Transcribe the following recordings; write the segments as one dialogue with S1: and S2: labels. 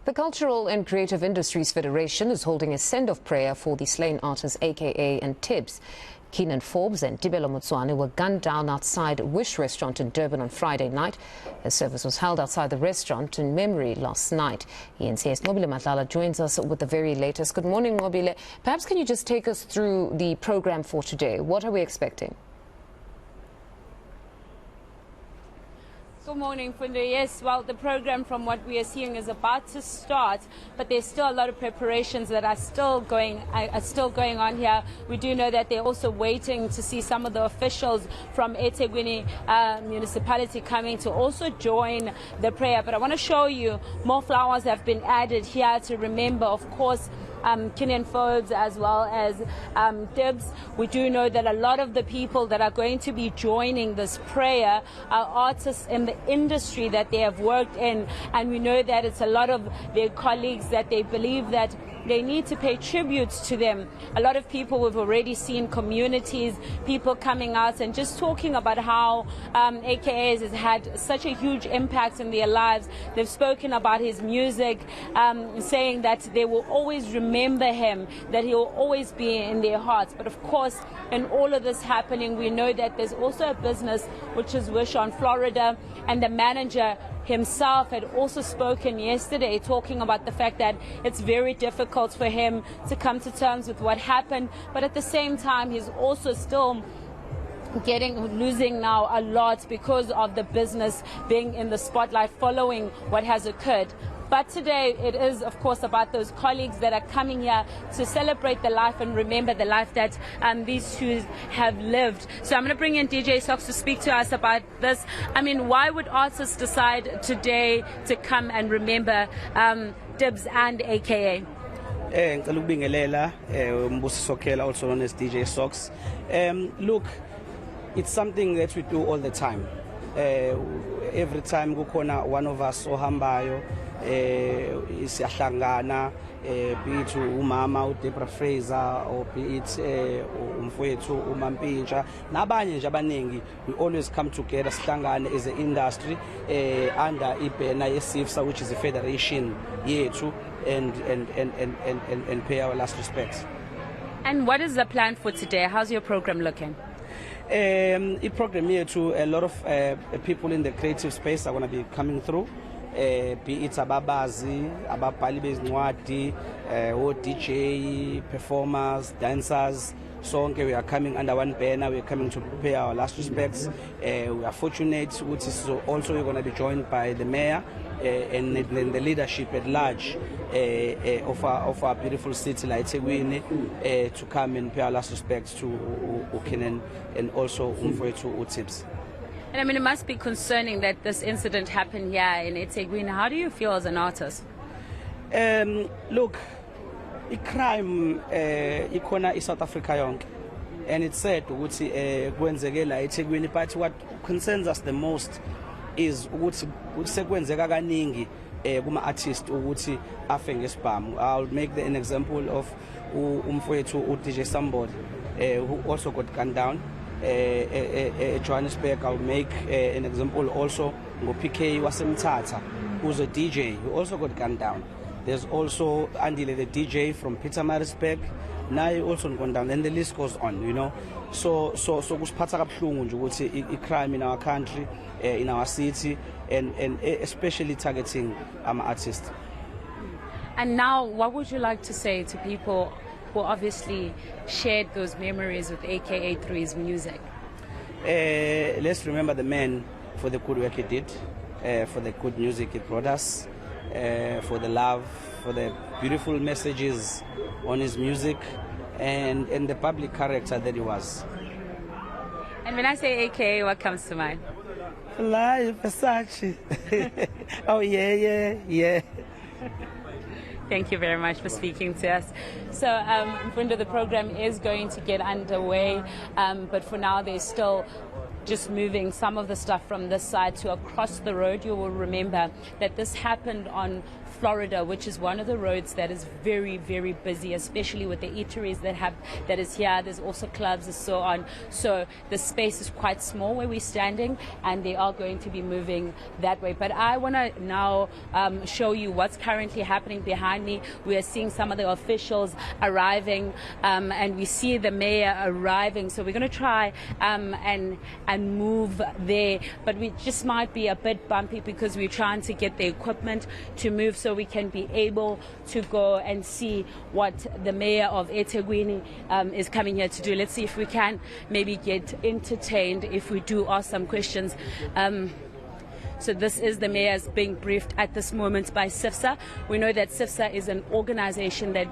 S1: The Cultural and Creative Industries Federation is holding a send-off prayer for the slain artists AKA and Tibz. Kiernan, Forbes and Tebello Motsoane were gunned down outside Wish restaurant in Durban on Friday night. A service was held outside the restaurant in memory last night. eNCA's Nqobile Madlala joins us with the very latest. Good morning, Nqobile. Perhaps can you just take us through the program for today? What are we expecting?
S2: Good morning, Fundo. Yes, well, the program from what we are seeing is about to start, but there's still a lot of preparations that are still going on here. We do know that they're also waiting to see some of the officials from eThekwini municipality coming to also join the prayer. But I want to show you more flowers have been added here to remember, of course, Kiernan, Forbes as well as Tibz. We do know that a lot of the people that are going to be joining this prayer are artists in the industry that they have worked in, and we know that it's a lot of their colleagues that they believe that they need to pay tribute to them. A lot of people we've already seen, communities, people coming out and just talking about how AKA has had such a huge impact in their lives. They've spoken about his music, saying that they will always remember him, that he will always be in their hearts. But of course, in all of this happening, we know that there's also a business which is Wish on Florida, and the manager himself had also spoken yesterday talking about the fact that it's very difficult for him to come to terms with what happened, but at the same time he's also still losing now a lot because of the business being in the spotlight following what has occurred. But today it is, of course, about those colleagues that are coming here to celebrate the life and remember the life that these two have lived. So I'm going to bring in DJ Socks to speak to us about this. I mean, why would artists decide today to come and remember Tibz and AKA?
S3: Also known as DJ Socks. Look, it's something that we do all the time. Every time one of us ohambayo siyahlangana, be it umama uDebra Fraser or be it umfowethu uMampintsha nabanye nje abaningi, we always come together sihlangane as an industry under ibanner yeSIFSA, which is a federation yethu, and pay our last respects.
S2: And what is the plan for today? How's your program looking?
S3: The program here too, a lot of people in the creative space are going to be coming through, be it ababazi, ababhali bezincwadi, or DJ, performers, dancers. So we are coming under one banner. We are coming to pay our last respects. We are fortunate, which is also we're going to be joined by the mayor and the leadership at large of our beautiful city like eThekwini to come and pay our last respects to Kiernan and also umfowethu Tibz.
S2: And I mean, it must be concerning that this incident happened here in eThekwini. How do you feel as an artist?
S3: Look, crime ikhona South Africa yonke, and it's sad ukuthi kwenzekela eThekwini, but what concerns us the most is ukuthi sekwenzeka kaningi kuma artists ukuthi afe ngesibhamu. I'll make an example of umfowethu DJ Somebody who also got gunned down Johannesburg. I'll make an example also ngoPK waseMthatha, who's a DJ who also got gunned down. There's also Andile, the DJ from Pietermaritzburg, now also gone down, and the list goes on, you know. So kusiphatha kabuhlungu nje ukuthi crime in our country, in our city, and especially targeting artists.
S2: And now, what would you like to say to people who obviously shared those memories with AKA through his music?
S3: Let's remember the man for the good work he did, for the good music he brought us, for the love, for the beautiful messages on his music, and the public character that he was.
S2: And when I say AKA, what comes to mind?
S3: Live Versace. Oh yeah.
S2: Thank you very much for speaking to us. So, Fundo, the program is going to get underway, but for now there's still just moving some of the stuff from this side to across the road. You will remember that this happened on Florida, which is one of the roads that is very, very busy, especially with the eateries that is here. There's also clubs and so on. So the space is quite small where we're standing, and they are going to be moving that way. But I want to now show you what's currently happening behind me. We are seeing some of the officials arriving, and we see the mayor arriving. So we're going to try and move there, but we just might be a bit bumpy because we're trying to get the equipment to move so we can be able to go and see what the mayor of eThekwini is coming here to do. Let's see if we can maybe get entertained if we do ask some questions. So this is the mayor's being briefed at this moment by SIFSA. We know that SIFSA is an organization that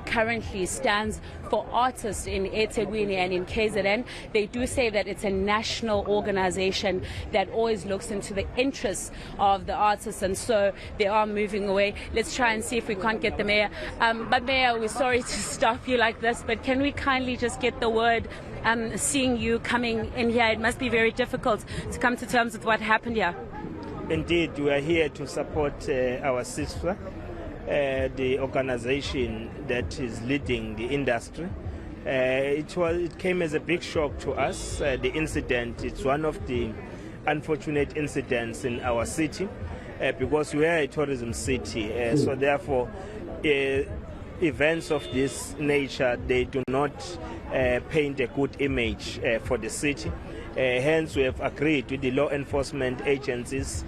S2: currently stands for artists in eThekwini and in KZN. They do say that it's a national organization that always looks into the interests of the artists, and so they are moving away. Let's try and see if we can't get the mayor. But Mayor, we're sorry to stop you like this, but can we kindly just get the word, seeing you coming in here, it must be very difficult to come to terms with what happened here.
S4: Indeed, we are here to support our SIFSA, the organization that is leading the industry. It came as a big shock to us. The incident, it's one of the unfortunate incidents in our city because we are a tourism city. So therefore, events of this nature, they do not paint a good image for the city. Hence, we have agreed with the law enforcement agencies,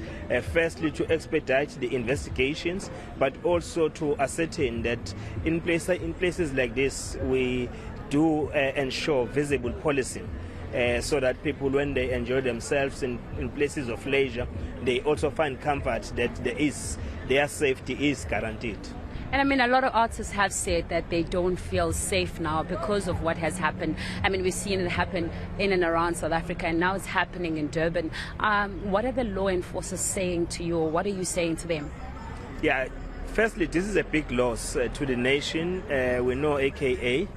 S4: firstly to expedite the investigations, but also to ascertain that in places like this, we do ensure visible policing, so that people, when they enjoy themselves in places of leisure, they also find comfort that their safety is guaranteed.
S2: And I mean, a lot of artists have said that they don't feel safe now because of what has happened. I mean, we've seen it happen in and around South Africa, and now it's happening in Durban. What are the law enforcers saying to you, or what are you saying to them?
S4: Yeah, firstly, this is a big loss to the nation. We know AKA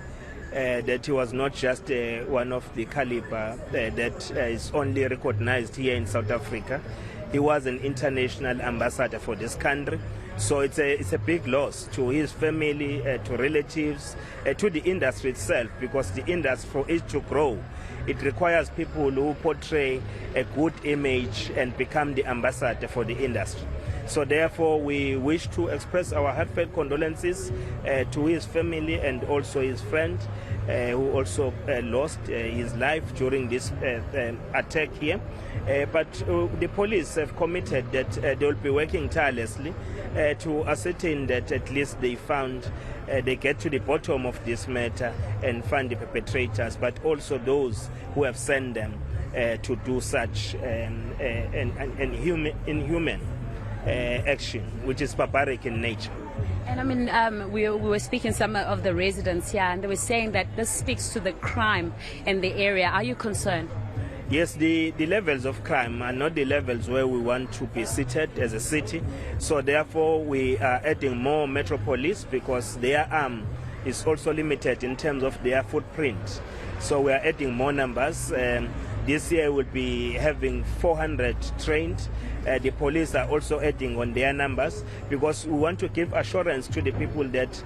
S4: that he was not just one of the caliber that is only recognized here in South Africa. He was an international ambassador for this country. So it's a big loss to his family, to relatives, to the industry itself, because the industry, for it to grow, it requires people who portray a good image and become the ambassador for the industry. So therefore, we wish to express our heartfelt condolences to his family and also his friend, who also lost his life during this attack here. But the police have committed that they will be working tirelessly to ascertain that at least they get to the bottom of this matter and find the perpetrators, but also those who have sent them to do such inhuman action, which is barbaric in nature.
S2: And I mean, we were speaking to some of the residents here, and they were saying that this speaks to the crime in the area. Are you concerned?
S4: Yes, the levels of crime are not the levels where we want to be seated as a city. So therefore, we are adding more Metro Police because their arm is also limited in terms of their footprint. So we are adding more numbers. This year we'll be having 400 trained. The police are also adding on their numbers because we want to give assurance to the people that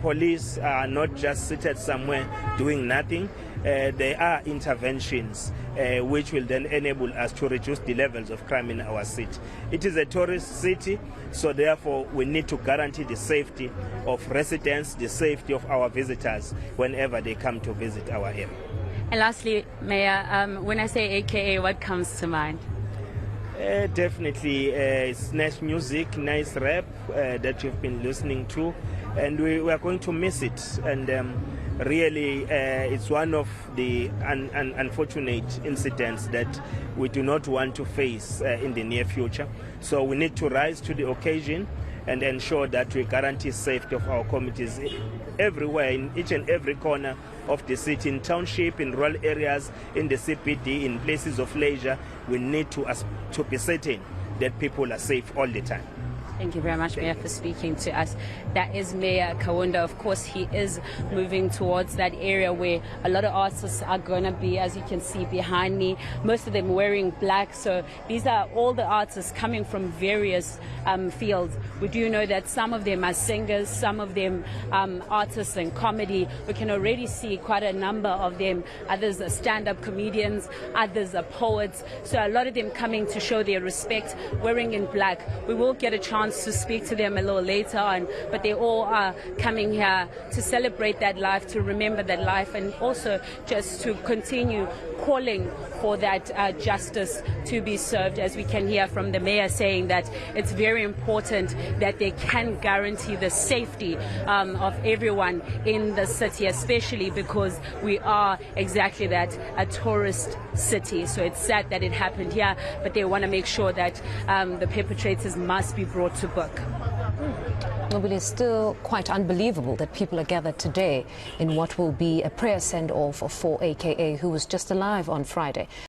S4: police are not just seated somewhere doing nothing. There are interventions which will then enable us to reduce the levels of crime in our city. It is a tourist city, so therefore we need to guarantee the safety of residents, the safety of our visitors whenever they come to visit our area.
S2: And lastly, Mayor, when I say AKA, what comes to mind?
S4: Definitely, it's nice music, nice rap that you've been listening to, and we are going to miss it. And really, it's one of the unfortunate incidents that we do not want to face in the near future. So we need to rise to the occasion and ensure that we guarantee safety of our communities everywhere, in each and every corner of the city, in township, in rural areas, in the CBD, in places of leisure. We need to be certain that people are safe all the time.
S2: Thank you very much, Mayor, for speaking to us. That is Mayor Kaunda. Of course, he is moving towards that area where a lot of artists are going to be, as you can see behind me. Most of them wearing black. So these are all the artists coming from various fields. We do know that some of them are singers, some of them artists in comedy. We can already see quite a number of them. Others are stand-up comedians, others are poets. So a lot of them coming to show their respect, wearing in black. We will get a chance to speak to them a little later on, but they all are coming here to celebrate that life, to remember that life, and also just to continue calling for that justice to be served, as we can hear from the mayor saying that it's very important that they can guarantee the safety of everyone in the city, especially because we are exactly that, a tourist city. So it's sad that it happened here, but they want to make sure that the perpetrators must be brought to book.
S1: Nqobile, it's still quite unbelievable that people are gathered today in what will be a prayer send-off for AKA, who was just alive on Friday.